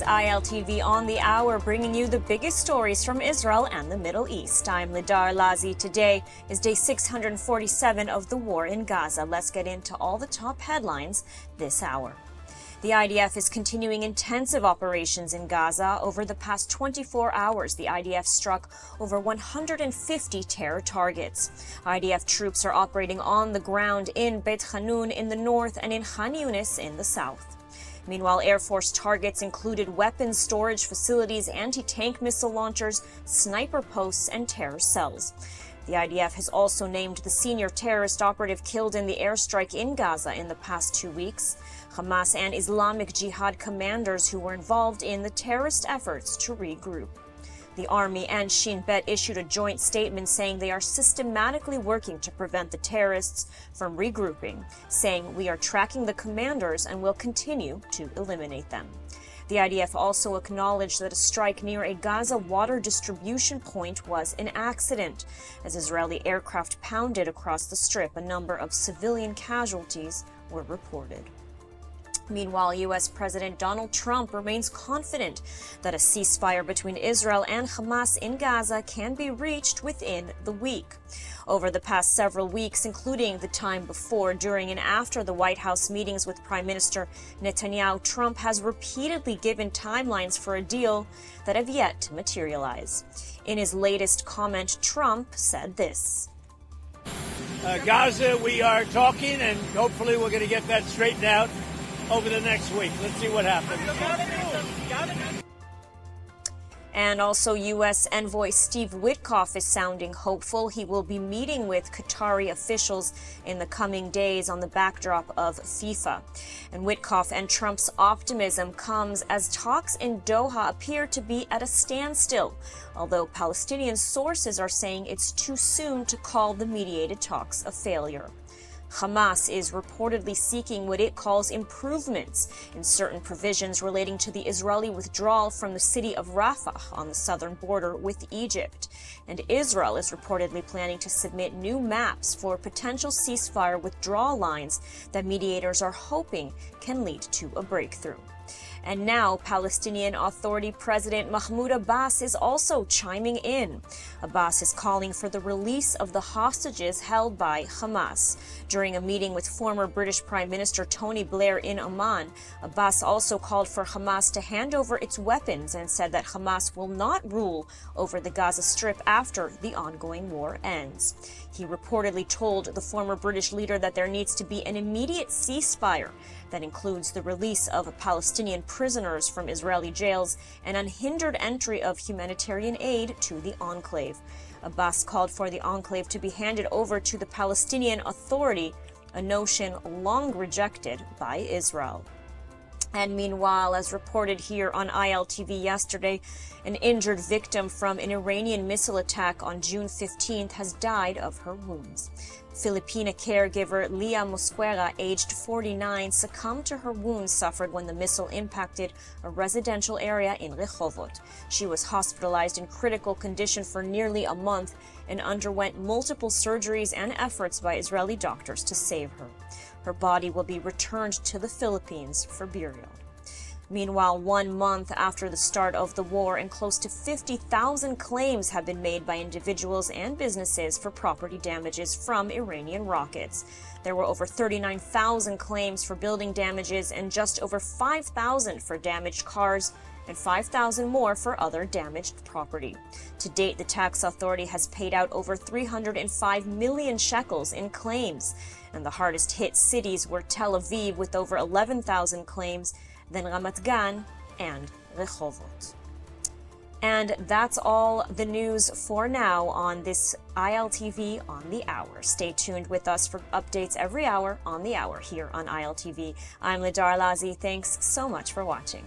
ILTV on the Hour, bringing you the biggest stories from Israel and the Middle East. I'm Lidar Lazi. Today is day 647 of the war in Gaza. Let's get into all the top headlines this hour. The IDF is continuing intensive operations in Gaza. Over the past 24 hours, the IDF struck over 150 terror targets. IDF troops are operating on the ground in Beit Hanun in the north and in Khan Yunis in the south. Meanwhile, Air Force targets included weapons storage facilities, anti-tank missile launchers, sniper posts, and terror cells. The IDF has also named the senior terrorist operative killed in the airstrike in Gaza in the past 2 weeks. Hamas and Islamic Jihad commanders who were involved in the terrorist efforts to regroup. The Army and Shin Bet issued a joint statement saying they are systematically working to prevent the terrorists from regrouping, saying, "We are tracking the commanders and will continue to eliminate them." The IDF also acknowledged that a strike near a Gaza water distribution point was an accident. As Israeli aircraft pounded across the strip, a number of civilian casualties were reported. Meanwhile, U.S. President Donald Trump remains confident that a ceasefire between Israel and Hamas in Gaza can be reached within the week. Over the past several weeks, including the time before, during, and after the White House meetings with Prime Minister Netanyahu, Trump has repeatedly given timelines for a deal that have yet to materialize. In his latest comment, Trump said this. Gaza, we are talking, and hopefully we're going to get that straightened out over the next week. Let's see what happens. And also, U.S. envoy Steve Witkoff is sounding hopeful. He will be meeting with Qatari officials in the coming days on the backdrop of FIFA. And Witkoff and Trump's optimism comes as talks in Doha appear to be at a standstill, although Palestinian sources are saying it's too soon to call the mediated talks a failure. Hamas is reportedly seeking what it calls improvements in certain provisions relating to the Israeli withdrawal from the city of Rafah on the southern border with Egypt. And Israel is reportedly planning to submit new maps for potential ceasefire withdrawal lines that mediators are hoping can lead to a breakthrough. And now, Palestinian Authority President Mahmoud Abbas is also chiming in. Abbas is calling for the release of the hostages held by Hamas. During a meeting with former British Prime Minister Tony Blair in Amman, Abbas also called for Hamas to hand over its weapons and said that Hamas will not rule over the Gaza Strip after the ongoing war ends. He reportedly told the former British leader that there needs to be an immediate ceasefire that includes the release of Palestinian prisoners from Israeli jails and unhindered entry of humanitarian aid to the enclave. Abbas called for the enclave to be handed over to the Palestinian Authority, a notion long rejected by Israel. And meanwhile, as reported here on ILTV yesterday, an injured victim from an Iranian missile attack on June 15th has died of her wounds. Filipina caregiver Leah Mosquera, aged 49, succumbed to her wounds suffered when the missile impacted a residential area in Rehovot. She was hospitalized in critical condition for nearly a month and underwent multiple surgeries and efforts by Israeli doctors to save her. Her body will be returned to the Philippines for burial. Meanwhile, 1 month after the start of the war, and close to 50,000 claims have been made by individuals and businesses for property damages from Iranian rockets. There were over 39,000 claims for building damages and just over 5,000 for damaged cars and 5,000 more for other damaged property. To date, the tax authority has paid out over 305 million shekels in claims, and the hardest hit cities were Tel Aviv with over 11,000 claims, then Ramat Gan and Rehovot. And that's all the news for now on this ILTV on the Hour. Stay tuned with us for updates every hour on the Hour here on ILTV. I'm Lidar Lazi. Thanks so much for watching.